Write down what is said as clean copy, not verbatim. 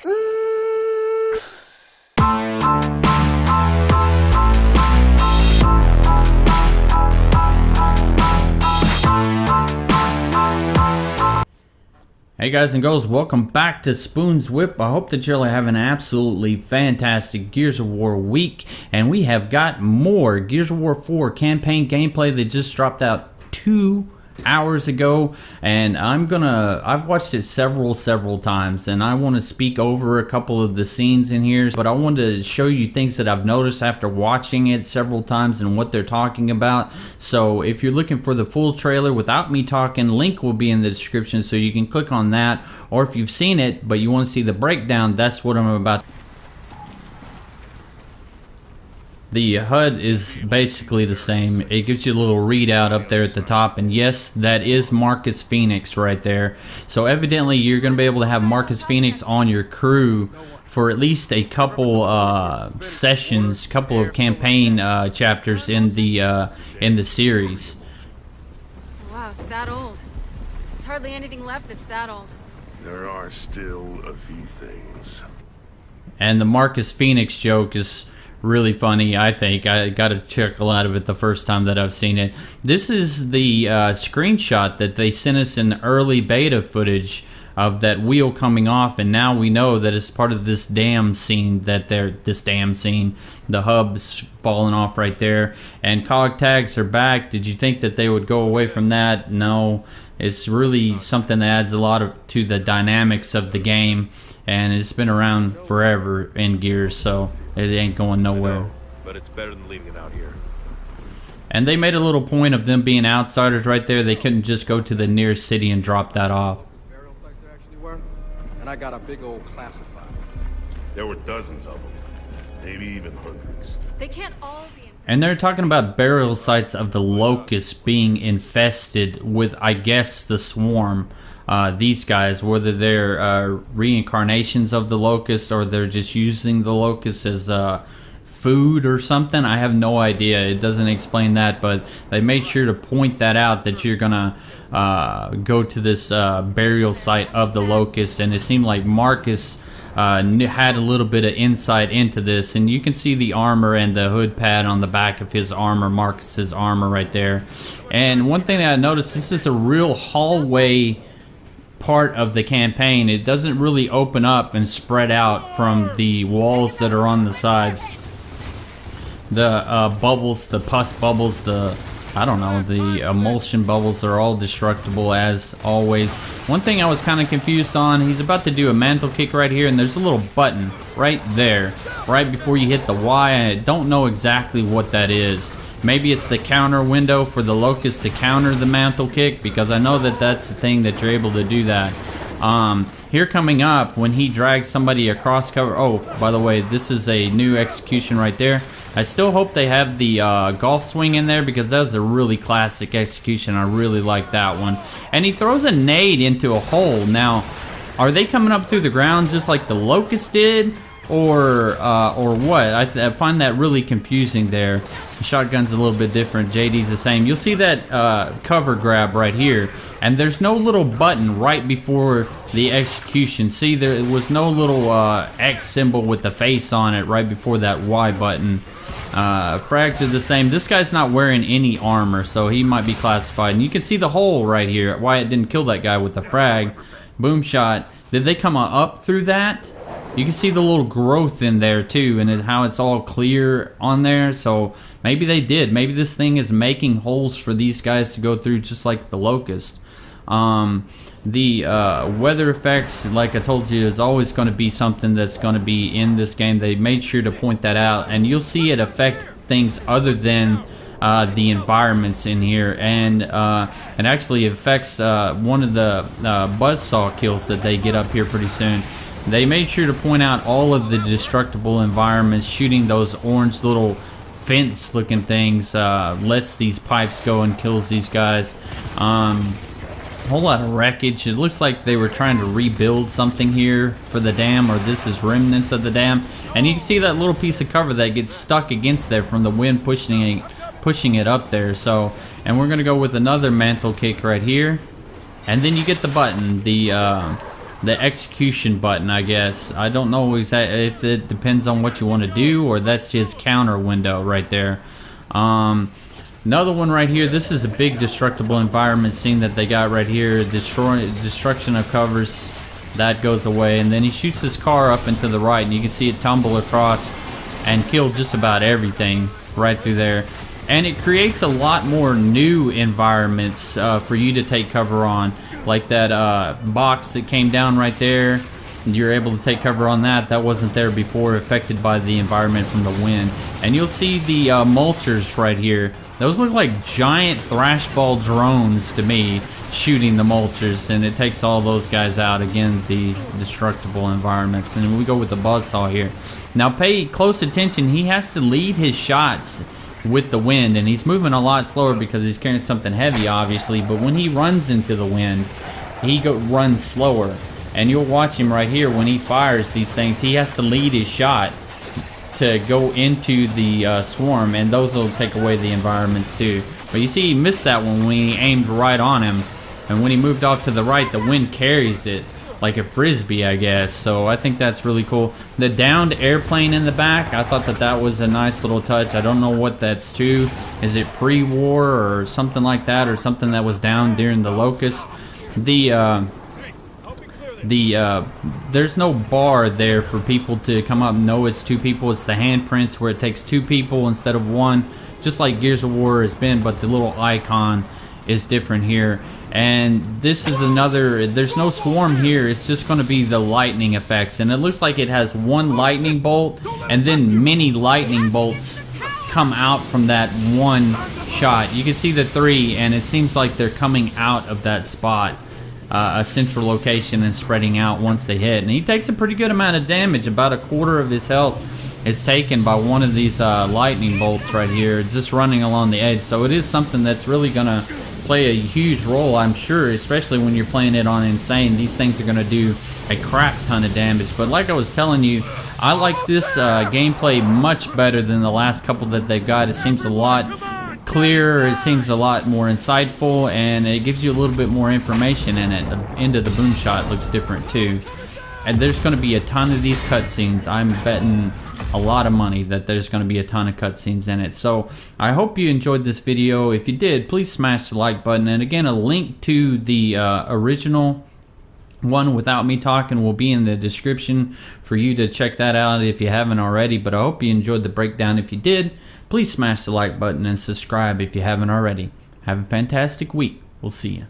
Hey guys and girls, welcome back to Spoon's Whip. I hope that you're having an absolutely fantastic Gears of War week, and we have got more Gears of War 4 campaign gameplay that just dropped out 2 hours ago, and I've watched it several times, and I want to speak over a couple of the scenes in here, but I wanted to show you things that I've noticed after watching it several times and what they're talking about. So if you're looking for the full trailer without me talking, link will be in the description so you can click on that, or if you've seen it but you want to see the breakdown, that's what I'm about. The HUD is basically the same. It gives you a little readout up there at the top, and yes, that is Marcus Phoenix right there. So evidently you're going to be able to have Marcus Phoenix on your crew for at least a couple sessions, couple of campaign chapters in the series. Wow, it's that old. There's hardly anything left that's that old. There are still a few things. And the Marcus Phoenix joke is really funny. I think I got a chuckle out of it the first time that I've seen it. This is the screenshot that they sent us in early beta footage of that wheel coming off, and now we know that it's part of this dam scene. The hub's falling off right there, and cog tags are back. Did you think that they would go away from that? No, it's really something that adds a lot to the dynamics of the game, and it's been around forever in Gears, so it ain't going nowhere. But it's better than leaving it out here. And they made a little point of them being outsiders right there. They couldn't just go to the nearest city and drop that off. Burial sites there actually were, and I got a big old classified. There were dozens of them, maybe even hundreds. They can't all be. And they're talking about burial sites of the locusts being infested with, I guess, the swarm. These guys, whether they're reincarnations of the locusts or they're just using the locusts as food or something, I have no idea. It doesn't explain that, but they made sure to point that out, that you're gonna go to this burial site of the locusts, and it seemed like Marcus had a little bit of insight into this, and you can see the armor and the hood pad on the back of his armor, Marcus's armor right there. And one thing that I noticed, this is a real hallway part of the campaign. It doesn't really open up and spread out from the walls that are on the sides. The bubbles, the pus bubbles, the emulsion bubbles are all destructible as always. One thing I was kind of confused on, he's about to do a mantle kick right here, and there's a little button right there, right before you hit the Y. I don't know exactly what that is. Maybe it's the counter window for the locust to counter the mantle kick, because I know that that's the thing that you're able to do that. Here coming up, when he drags somebody across cover. Oh, by the way, this is a new execution right there. I still hope they have the golf swing in there, because that was a really classic execution. I really like that one. And he throws a nade into a hole. Now, are they coming up through the ground just like the locust did? Or what? I find that really confusing there. The shotgun's a little bit different. JD's the same. You'll see that cover grab right here, and there's no little button right before the execution. See, there was no little X symbol with the face on it right before that Y button. Frags are the same. This guy's not wearing any armor, so he might be classified. And you can see the hole right here, why it didn't kill that guy with the frag. Boom shot. Did they come up through that? You can see the little growth in there too, and how it's all clear on there. So maybe they did. Maybe this thing is making holes for these guys to go through, just like the locust. The weather effects, like I told you, is always going to be something that's going to be in this game. They made sure to point that out, and you'll see it affect things other than the environments in here, and it actually affects one of the buzzsaw kills that they get up here pretty soon. They made sure to point out all of the destructible environments. Shooting those orange little fence looking things lets these pipes go and kills these guys. Whole lot of wreckage. It looks like they were trying to rebuild something here for the dam, or this is remnants of the dam. And you can see that little piece of cover that gets stuck against there from the wind pushing it up there. So, and we're gonna go with another mantle kick right here, and then you get the button, the the execution button, I guess. I don't know exactly if it depends on what you want to do, or that's his counter window right there. Another one right here. This is a big destructible environment scene that they got right here. Destruction of covers, that goes away, and then he shoots his car up and to the right, and you can see it tumble across and kill just about everything right through there. And it creates a lot more new environments for you to take cover on, like that box that came down right there. You're able to take cover on that. That wasn't there before, affected by the environment from the wind. And you'll see the mulchers right here. Those look like giant thrashball drones to me, shooting the mulchers, and it takes all those guys out. Again, the destructible environments. And we go with the buzzsaw here. Now pay close attention. He has to lead his shots with the wind, and he's moving a lot slower because he's carrying something heavy, obviously. But when he runs into the wind, he runs slower. And you'll watch him right here when he fires these things. He has to lead his shot to go into the swarm, and those will take away the environments too. But you see, he missed that one when he aimed right on him, and when he moved off to the right, the wind carries it like a frisbee, I guess. So I think that's really cool. The downed airplane in the back, I thought that was a nice little touch. I don't know what that's to. Is it pre-war or something like that, or something that was down during the Locust? There's no bar there for people to come up and know it's two people. It's the handprints where it takes two people instead of one, just like Gears of War has been, but the little icon is different here. And this is another, there's no swarm here, it's just going to be the lightning effects. And it looks like it has one lightning bolt, and then many lightning bolts come out from that one shot. You can see the three, and it seems like they're coming out of that spot, a central location, and spreading out once they hit. And he takes a pretty good amount of damage. About a quarter of his health is taken by one of these lightning bolts right here, just running along the edge. So it is something that's really going to play a huge role, I'm sure, especially when you're playing it on Insane. These things are going to do a crap ton of damage. But like I was telling you, I like this gameplay much better than the last couple that they've got. It seems a lot clearer, it seems a lot more insightful, and it gives you a little bit more information in it. The end of the boom shot looks different too. And there's going to be a ton of these cutscenes. I'm betting a lot of money that there's going to be a ton of cutscenes in it. So I hope you enjoyed this video. If you did, please smash the like button. And again, a link to the original one without me talking will be in the description for you to check that out if you haven't already. But I hope you enjoyed the breakdown. If you did, please smash the like button and subscribe if you haven't already. Have a fantastic week. We'll see you.